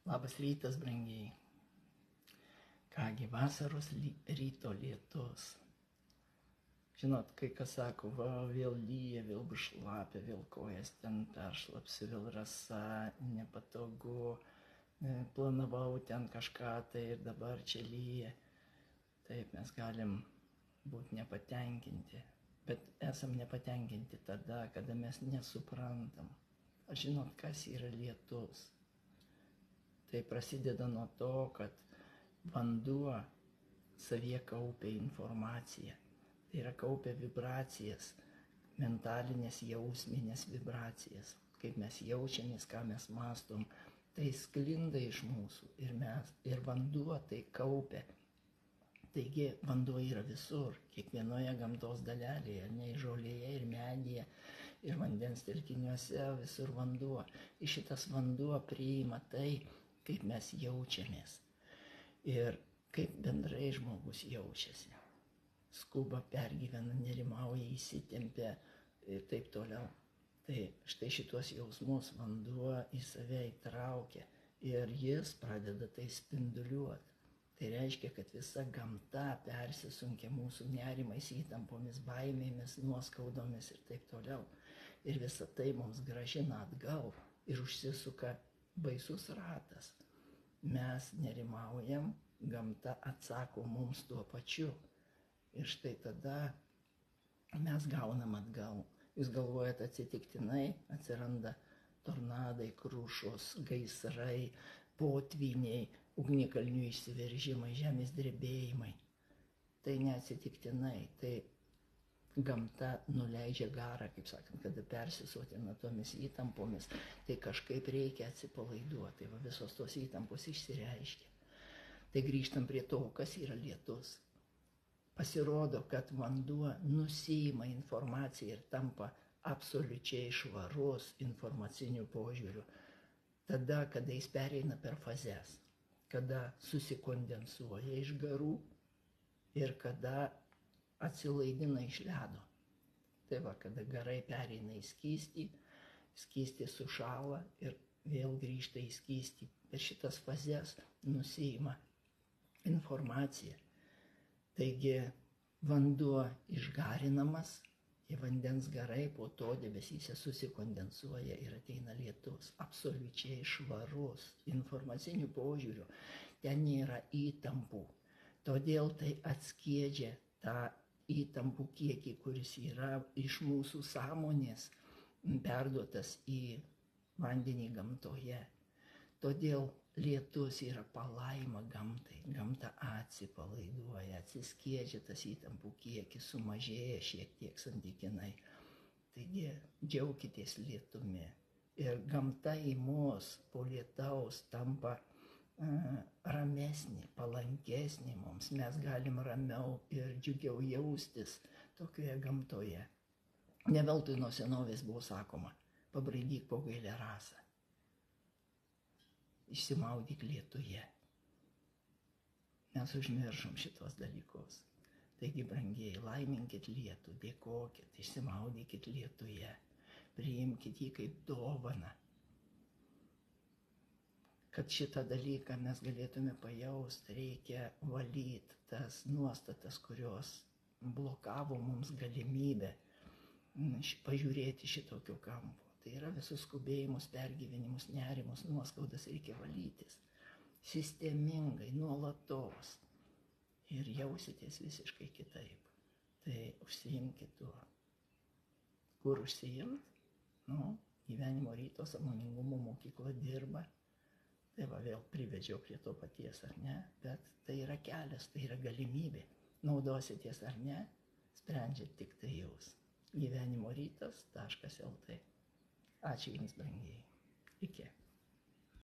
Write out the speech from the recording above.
Labas rytas, brangiai. Kągi, vasaros ryto lietus. Žinot, kai kas sako, va, vėl lyja, vėl bus šlapia, vėl kojas ten peršlapsi, vėl rasa, nepatogu, planavau ten kažką tai ir dabar čia lyja. Taip, mes galim būti nepatenkinti, bet esam nepatenkinti tada, kada mes nesuprantam. Ar žinot, kas yra lietus? Tai prasideda nuo to, kad vanduo savyje kaupia informaciją. Tai yra kaupia vibracijas, mentalinės, jausminės vibracijas. Kaip mes jaučiamės, ką mes mastom, tai sklinda iš mūsų ir vanduo tai kaupia. Taigi vanduo yra visur, kiekvienoje gamtos dalelėje, ne žolėje ir medyje, ir vandens telkiniuose, visur vanduo. Ir šitas vanduo priima tai, kaip mes jaučiamės ir kaip bendrai žmogus jaučiasi. Skuba, pergyvena, nerimauja, įsitempia ir taip toliau. Tai štai šitos jausmus vanduo į save įtraukia ir jis pradeda tai spinduliuoti. Tai reiškia, kad visa gamta persisunkia mūsų nerimais, įtampomis, baimėmis, nuoskaudomis ir taip toliau. Ir visa tai mums grąžina atgal ir užsisuka baisus ratas. Mes nerimaujam, gamta atsako mums tuo pačiu. Ir štai tada mes gaunam atgal. Jūs galvojat, atsitiktinai atsiranda tornadai, krušos, gaisrai, potvyniai, ugnikalnių išsiveržimai, žemės drebėjimai. Tai neatsitiktinai, tai gamta nuleidžia garą, kaip sakant, kada persisotina tomis įtampomis, tai kažkaip reikia atsipalaiduoti, tai va visos tos įtampos išsireiškia. Tai grįžtam prie to, kas yra lietus. Pasirodo, kad vanduo nusiima informaciją ir tampa absoliučiai švarus informaciniu požiūriu. Tada, kada jis pereina per fazes, kada susikondensuoja iš garų ir kada atsilaidina iš ledo. Tai va, kada garai pereina į skystį, skystis sušąla ir vėl grįžta į skystį. Per šitas fazes nusiima informacija. Taigi vanduo išgarinamas, į vandens garai po to debesyse susikondensuoja ir ateina lietus. Absoliučiai švarus informaciniu požiūriu. Ten nėra įtampų. Todėl tai atskiedžia tą įtampų kiekį, kuris yra iš mūsų sąmonės perduotas į vandenį gamtoje. Todėl lietus yra palaima gamtai. Gamta atsipalaiduoja, atsiskiedžia tas įtampų kiekis, sumažėja šiek tiek santykinai. Taigi džiaukitės lietumi. Ir gamta į mus po lietaus tampa ramesnė, palankesnė mums. Mes galim ramiau ir džiugiau jaustis tokioje gamtoje. Ne veltui nuo senovės buvo sakoma, pabraidyk po gailę rasą. Išsimaudyk lietuje. Mes užmiršom šitos dalykus. Taigi, brangieji, laiminkit lietų, dėkokit, išsimaudykit lietuje, priimkit jį kaip dovaną. Kad šitą dalyką mes galėtume pajausti, reikia valyti tas nuostatas, kurios blokavo mums galimybę pažiūrėti šitokio kampo. Tai yra visus skubėjimus, pergyvenimus, nerimus, nuoskaudas reikia valytis. Sistemingai, nuolatos. Ir jausitės visiškai kitaip. Tai užsiimkit tuo. Kur užsiimt? Gyvenimo ryto sąmoningumo mokykla dirba. Tai va vėl privedžiau prie to paties, ar ne? Bet tai yra kelias, tai yra galimybė. Naudositės ar ne? Sprendžiat tik tai jūs. Gyvenimo rytas.lt. Ačiū Jums, brangieji. Iki.